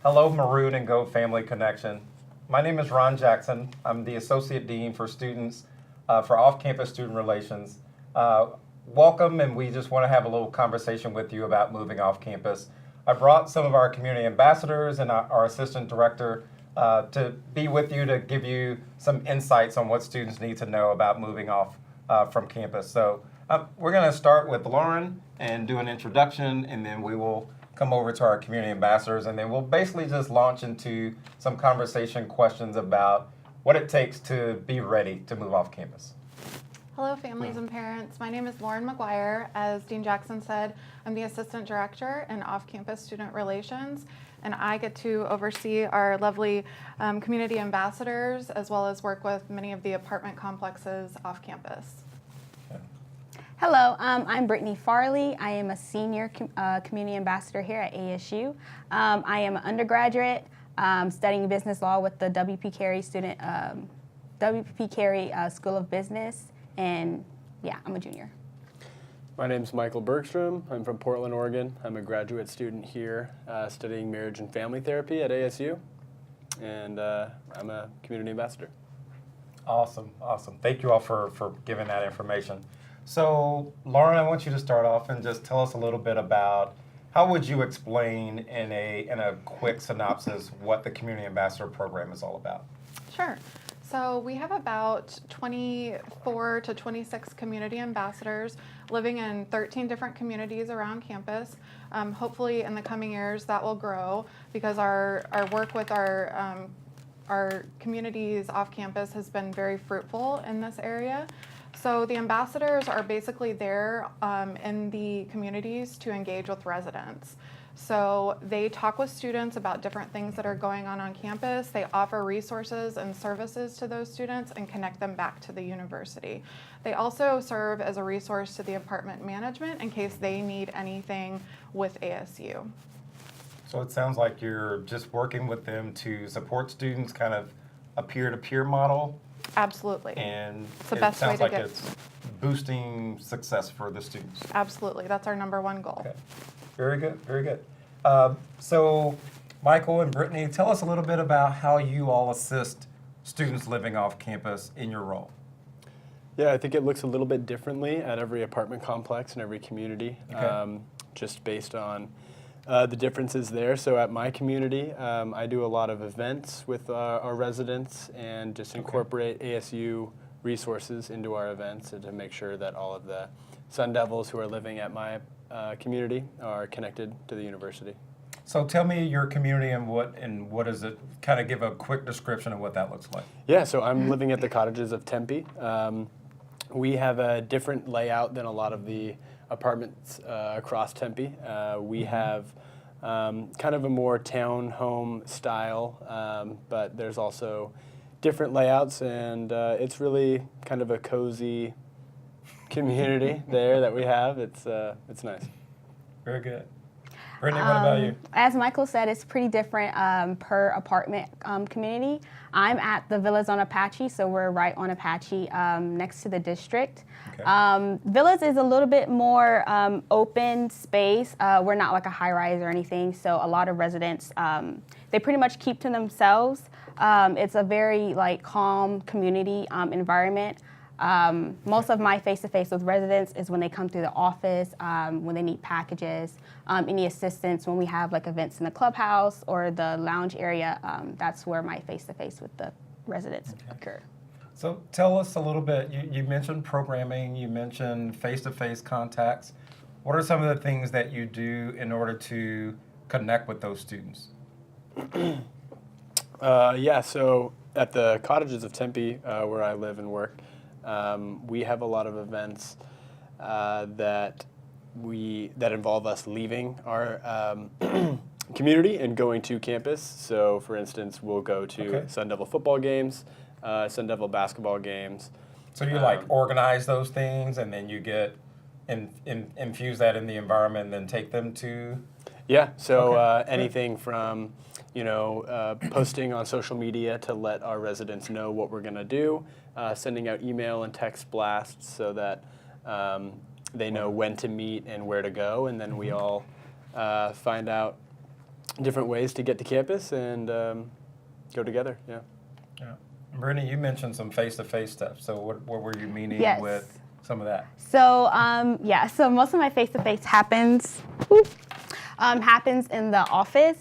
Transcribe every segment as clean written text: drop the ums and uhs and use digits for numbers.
Hello, Maroon and Go Family Connection. My name is Ron Jackson. I'm the Associate Dean for Students for Off-Campus Student Relations. Welcome, and we just want to have a little conversation with you about moving off campus. I brought some of our community ambassadors and our Assistant Director to be with you to give you some insights on what students need to know about moving off from campus. So we're going to start with Lauren and do an introduction, and then we will come over to our community ambassadors, and then we'll basically just launch into some conversation questions about what it takes to be ready to move off campus. Hello, families and parents. My name is Lauren McGuire. As Dean Jackson said, I'm the Assistant Director in Off-Campus Student Relations, and I get to oversee our lovely community ambassadors, as well as work with many of the apartment complexes off campus. Hello, I'm Brittany Farley. I am a senior community ambassador here at ASU. I am an undergraduate studying business law with the WP Carey School of Business, and yeah, I'm a junior. My name's Michael Bergstrom. I'm from Portland, Oregon. I'm a graduate student here studying marriage and family therapy at ASU, and I'm a community ambassador. Awesome. Thank you all for giving that information. So, Lauren, I want you to start off and just tell us a little bit about how would you explain in a quick synopsis what the Community Ambassador Program is all about? Sure. So we have about 24 to 26 community ambassadors living in 13 different communities around campus. Hopefully in the coming years that will grow because our work with our communities off campus has been very fruitful in this area. So the ambassadors are basically there in the communities to engage with residents. So they talk with students about different things that are going on campus. They offer resources and services to those students and connect them back to the university. They also serve as a resource to the apartment management in case they need anything with ASU. So it sounds like you're just working with them to support students, kind of a peer-to-peer model. Absolutely. And it's the it best sounds way to like get it's boosting success for the students. Absolutely. That's our number one goal. Okay. Very good. So, Michael and Brittany, tell us a little bit about how you all assist students living off campus in your role. Yeah, I think it looks a little bit differently at every apartment complex and every community, just based on the differences there. So at my community, I do a lot of events with our residents and just incorporate ASU resources into our events and to make sure that all of the Sun Devils who are living at my community are connected to the university. So tell me your community and what is it? Kind of give a quick description of what that looks like. Yeah, so I'm living at the Cottages of Tempe. We have a different layout than a lot of the apartments across Tempe. We have kind of a more townhome style, but there's also different layouts, and it's really kind of a cozy community there that we have. It's nice. Very good. Brittany, what about you? As Michael said, it's pretty different per apartment community. I'm at the Villas on Apache, so we're right on Apache next to the district. Okay. Villas is a little bit more open space. We're not like a high-rise or anything, so a lot of residents, they pretty much keep to themselves. It's a very calm community environment. Most of my face-to-face with residents is when they come through the office, when they need packages, any assistance when we have events in the clubhouse or the lounge area. That's where my face-to-face with the residents occur. So tell us a little bit, you mentioned programming, you mentioned face-to-face contacts. What are some of the things that you do in order to connect with those students? So at the Cottages of Tempe, where I live and work, we have a lot of events that involve us leaving our community and going to campus. So, for instance, we'll go to Sun Devil football games, Sun Devil basketball games. So you organize those things, and then you get infuse that in the environment, and then take them to. Yeah. So anything from posting on social media to let our residents know what we're going to do, sending out email and text blasts so that they know when to meet and where to go, and then we all find out different ways to get to campus and go together. Yeah. Yeah. Brittany, you mentioned some face-to-face stuff. So what were you meaning Yes. with some of that? So so most of my face-to-face happens in the office.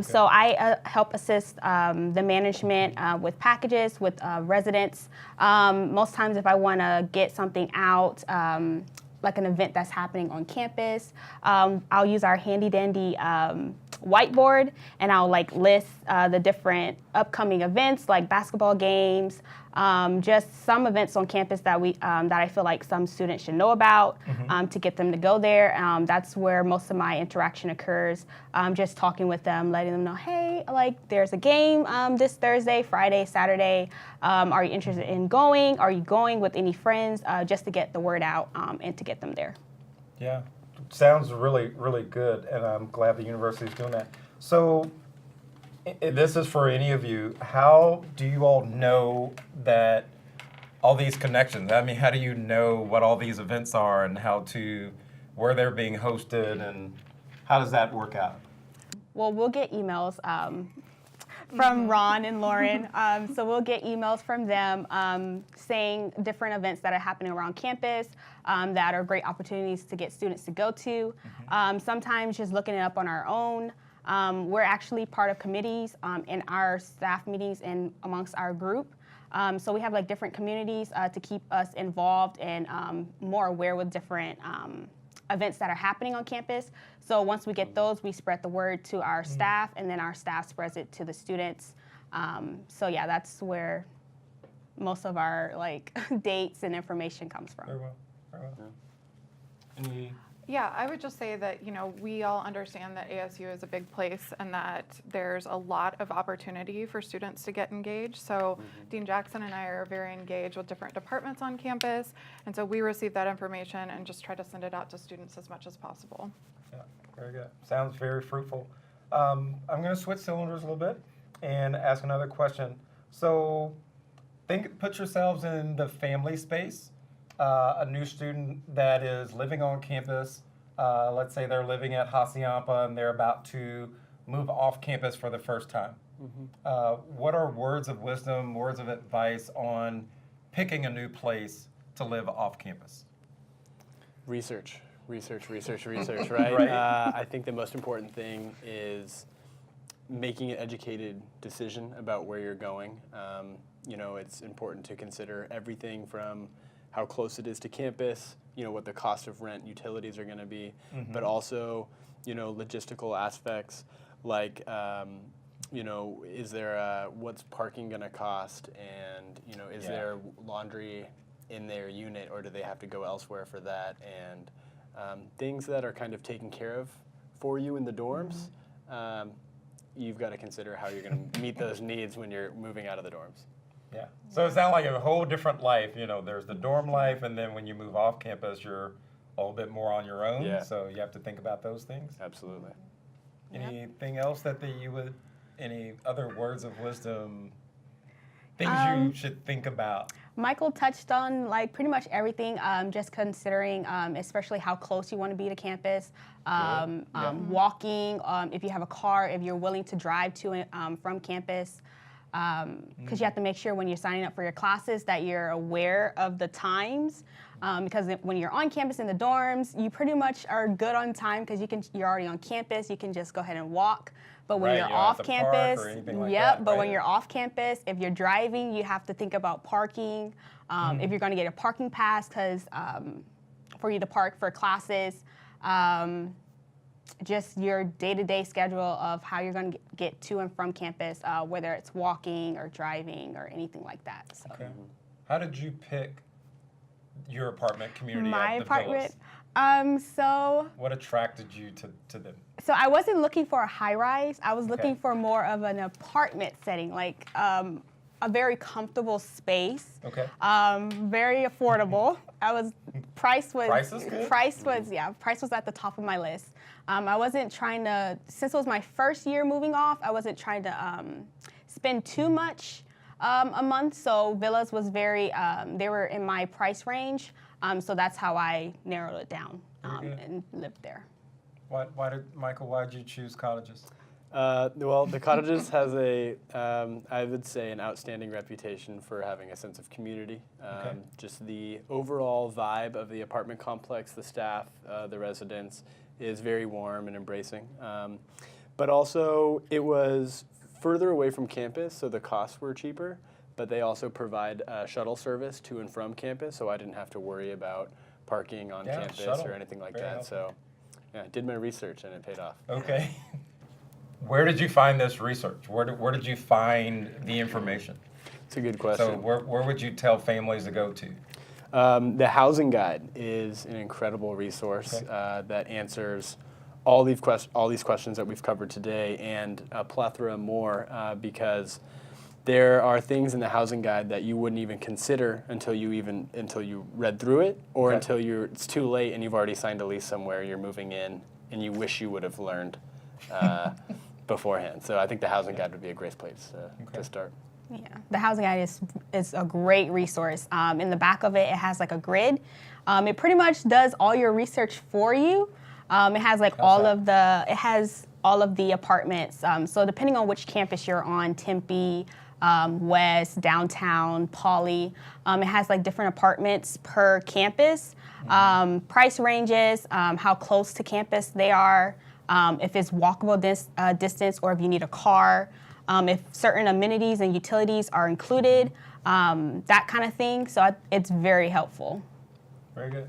So I help assist the management with packages, with residents. Most times if I want to get something out, like an event that's happening on campus, I'll use our handy-dandy whiteboard, and I'll like list the different upcoming events like basketball games, just some events on campus that I feel like some students should know about, to get them to go there. That's where most of my interaction occurs. Just talking with them, letting them know, hey, like there's a game this Thursday, Friday, Saturday. Are you interested in going? Are you going with any friends? Just to get the word out and to get them there. Yeah, sounds really, really good, and I'm glad the university is doing that. So, this is for any of you. How do you all know that all these connections? I mean, how do you know what all these events are and where they're being hosted, and how does that work out? Well, we'll get emails from Ron and Lauren. So we'll get emails from them saying different events that are happening around campus that are great opportunities to get students to go to. Sometimes just looking it up on our own. We're actually part of committees in our staff meetings and amongst our group. So we have like different communities to keep us involved and more aware with different events that are happening on campus. So once we get those, we spread the word to our staff, and then our staff spreads it to the students. So yeah, that's where most of our like dates and information comes from. Very well. Very well. Any Yeah, I would just say that, we all understand that ASU is a big place and that there's a lot of opportunity for students to get engaged. So Dean Jackson and I are very engaged with different departments on campus. And so we receive that information and just try to send it out to students as much as possible. Yeah, very good. Sounds very fruitful. I'm going to switch cylinders a little bit and ask another question. So put yourselves in the family space. A new student that is living on campus, let's say they're living at Hacienda and they're about to move off campus for the first time. What are words of wisdom, words of advice on picking a new place to live off campus? Research, right? Right. I think the most important thing is making an educated decision about where you're going. It's important to consider everything from how close it is to campus, what the cost of rent, utilities are going to be, but also, logistical aspects like, is there what's parking going to cost, and is there laundry in their unit, or do they have to go elsewhere for that, and things that are kind of taken care of for you in the dorms. You've got to consider how you're going to meet those needs when you're moving out of the dorms. Yeah. So it sounds like a whole different life. There's the dorm life, and then when you move off campus, you're a little bit more on your own. Yeah. So you have to think about those things. Absolutely. Anything else that any other words of wisdom, things you should think about? Michael touched on like pretty much everything, just considering especially how close you want to be to campus, walking, if you have a car, if you're willing to drive to it from campus, because you have to make sure when you're signing up for your classes that you're aware of the times, because when you're on campus in the dorms, you pretty much are good on time because you're already on campus, you can just go ahead and walk. But when you're off campus, when you're off campus, if you're driving, you have to think about parking. If you're going to get a parking pass, because for you to park for classes, just your day-to-day schedule of how you're going to get to and from campus, whether it's walking or driving or anything like that. So. Okay. How did you pick your apartment community? My at the apartment. Villas? What attracted you to them? So I wasn't looking for a high-rise. I was looking for more of an apartment setting, like a very comfortable space. Okay. Very affordable. Price was at the top of my list. I wasn't trying to, since it was my first year moving off, I wasn't trying to spend too much a month. So Villas was they were in my price range. So that's how I narrowed it down and lived there. Why did you choose colleges? Well, the Cottages has I would say, an outstanding reputation for having a sense of community. Just the overall vibe of the apartment complex, the staff, the residents, is very warm and embracing. But also, it was further away from campus, so the costs were cheaper, but they also provide shuttle service to and from campus, so I didn't have to worry about parking on campus shuttle. or anything like Very that. helpful. So, yeah, I did my research and it paid off. Okay. Where did you find this research? Where did you find the information? It's a good question. So where would you tell families to go to? The Housing Guide is an incredible resource that answers all these questions that we've covered today and a plethora more because there are things in the Housing Guide that you wouldn't even consider until you read through it, or until it's too late and you've already signed a lease somewhere, you're moving in, and you wish you would have learned beforehand. So I think the Housing Guide would be a great place to start. Yeah, the Housing Guide is a great resource. In the back of it, it has like a grid. It pretty much does all your research for you. It has like it has all of the apartments. So depending on which campus you're on, Tempe, West, downtown, Poly, it has like different apartments per campus, price ranges, how close to campus they are, if it's walkable distance or if you need a car, if certain amenities and utilities are included, that kind of thing. So it's very helpful. Very good.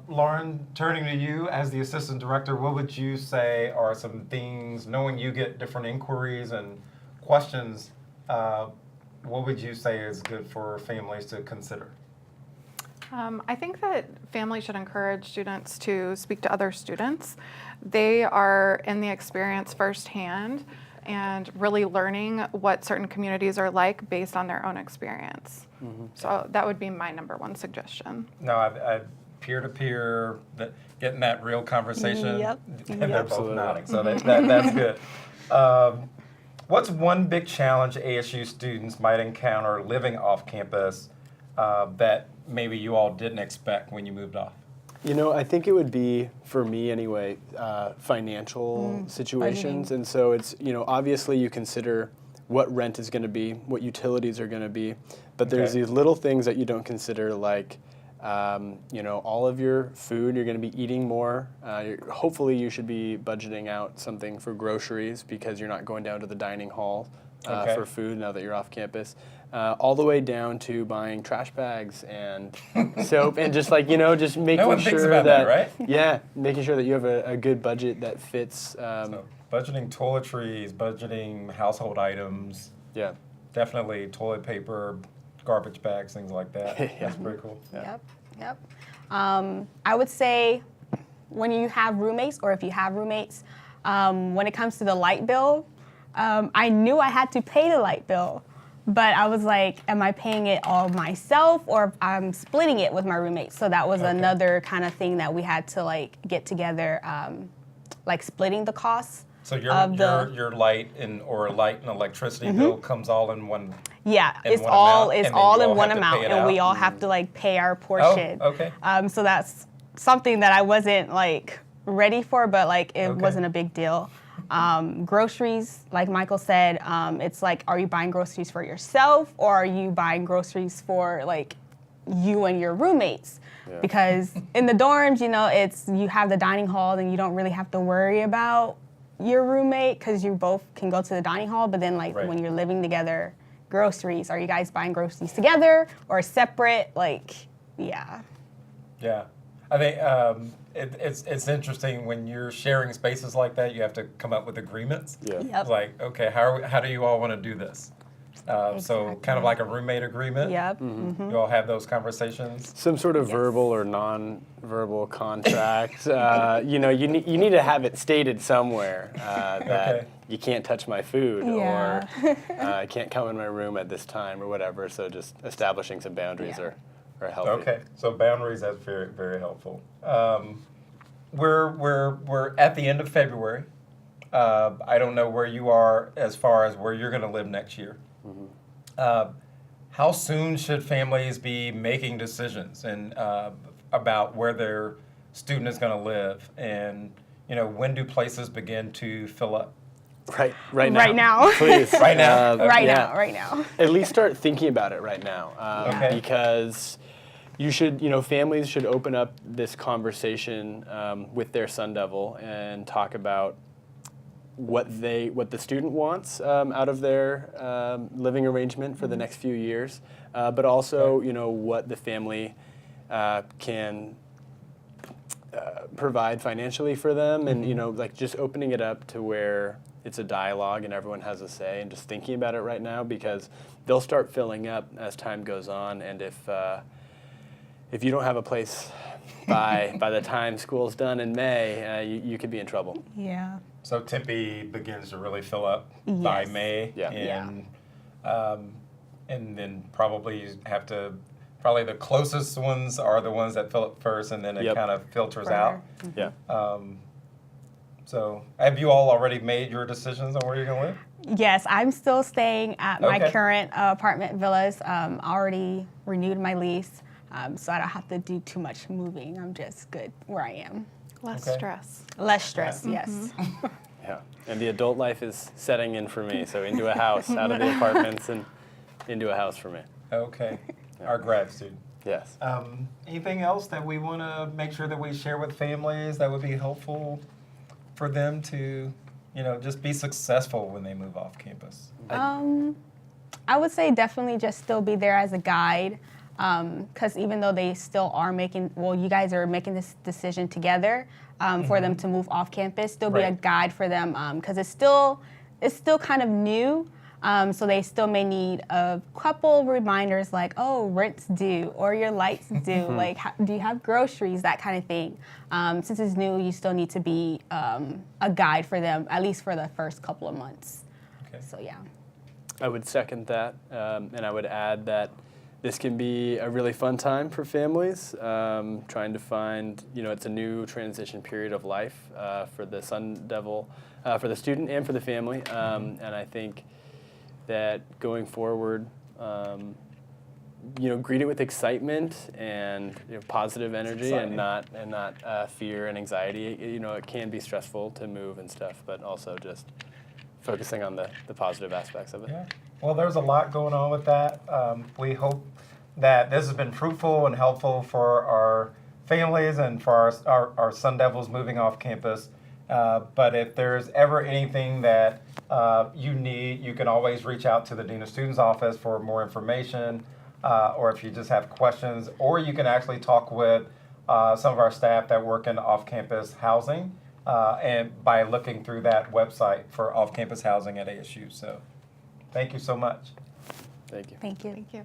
Lauren, turning to you as the assistant director, what would you say are some things, knowing you get different inquiries and questions, what would you say is good for families to consider? I think that families should encourage students to speak to other students. They are in the experience firsthand and really learning what certain communities are like based on their own experience. So that would be my number one suggestion. No, I peer-to-peer, getting that real conversation. Yep. And they're both Absolutely. nodding, so that's good. What's one big challenge ASU students might encounter living off campus that maybe you all didn't expect when you moved off? You know, I think it would be, for me anyway, financial situations. And so it's, obviously you consider what rent is going to be, what utilities are going to be, but there's these little things that you don't consider, like, all of your food, you're going to be eating more. Hopefully you should be budgeting out something for groceries because you're not going down to the dining hall for food now that you're off campus. All the way down to buying trash bags and soap and just just making No one sure thinks about that, right? Yeah, making sure that you have a good budget that fits. So budgeting toiletries, budgeting household items, Yeah. definitely toilet paper, garbage bags, things like that. That's pretty cool. Yep. I would say when you have roommates, or if you have roommates, when it comes to the light bill, I knew I had to pay the light bill, but I was like, am I paying it all myself, or I'm splitting it with my roommates? So that was another kind of thing that we had to get together, splitting the costs. So your light and electricity bill comes all in one. Yeah, in it's one all amount, it's and then all you in all one have to amount, pay it and we out? all have to pay our portion. Oh, okay. So that's something that I wasn't ready for, but it wasn't a big deal. Groceries, like Michael said, it's are you buying groceries for yourself, or are you buying groceries for you and your roommates? Yeah. Because in the dorms, you have the dining hall, and you don't really have to worry about your roommate because you both can go to the dining hall. But then when you're living together, groceries, are you guys buying groceries together or separate? Yeah. Yeah, I think it's interesting when you're sharing spaces like that. You have to come up with agreements. Yeah. Yep. Okay, how do you all want to do this? So kind of like a roommate agreement. Yep. Mm-hmm. You all have those conversations. Some sort of verbal or non-verbal contract. You need to have it stated somewhere that you can't touch my food, or I can't come in my room at this time, or whatever. So just establishing some boundaries are healthy. Okay, so boundaries, that's very, very helpful. We're at the end of February. I don't know where you are as far as where you're going to live next year. How soon should families be making decisions about where their student is going to live, and when do places begin to fill up? Right now. Right now. Please. Right now? Right yeah. now, right now. At least start thinking about it right now. Okay. Because you should, families should open up this conversation with their Sun Devil and talk about what the student wants out of their living arrangement for the next few years, but also, what the family can provide financially for them, and like just opening it up to where it's a dialogue and everyone has a say, and just thinking about it right now, because they'll start filling up as time goes on, and if you don't have a place by the time school's done in May, you could be in trouble. Yeah. So Tempe begins to really fill up by Yes. May, Yeah. and then probably the closest ones are the ones that fill up first, and then it Yep. kind of filters Right. out. Yeah. So have you all already made your decisions on where you're going to live? Yes, I'm still staying at my Okay. current apartment villas. Already renewed my lease, so I don't have to do too much moving. I'm just good where I am. Less Okay. stress. Less stress, yes. Yeah. And the adult life is setting in for me, so into a house, out of the apartments and into a house for me. Okay, our grad student. Yes. Anything else that we want to make sure that we share with families that would be helpful for them to, just be successful when they move off campus? I would say definitely just still be there as a guide, because even though they still are you guys are making this decision together for them to move off campus, still be a Right. guide for them, because it's still kind of new. So they still may need a couple reminders like, oh, rent's due or your lights due, like do you have groceries, that kind of thing. Since it's new, you still need to be a guide for them, at least for the first couple of months. Okay. So yeah. I would second that, and I would add that this can be a really fun time for families, trying to find, it's a new transition period of life for the Sun Devil, for the student and for the family, and I think that going forward, greet it with excitement and positive energy, Exciting. and not fear and anxiety. It can be stressful to move and stuff, but also just focusing on the positive aspects of it. Yeah. Well, there's a lot going on with that. We hope that this has been fruitful and helpful for our families and for our Sun Devils moving off campus. But if there's ever anything that you need, you can always reach out to the Dean of Students office for more information, or if you just have questions, or you can actually talk with some of our staff that work in off-campus housing, and by looking through that website for off-campus housing at ASU. So thank you so much. Thank you. Thank you. Thank you.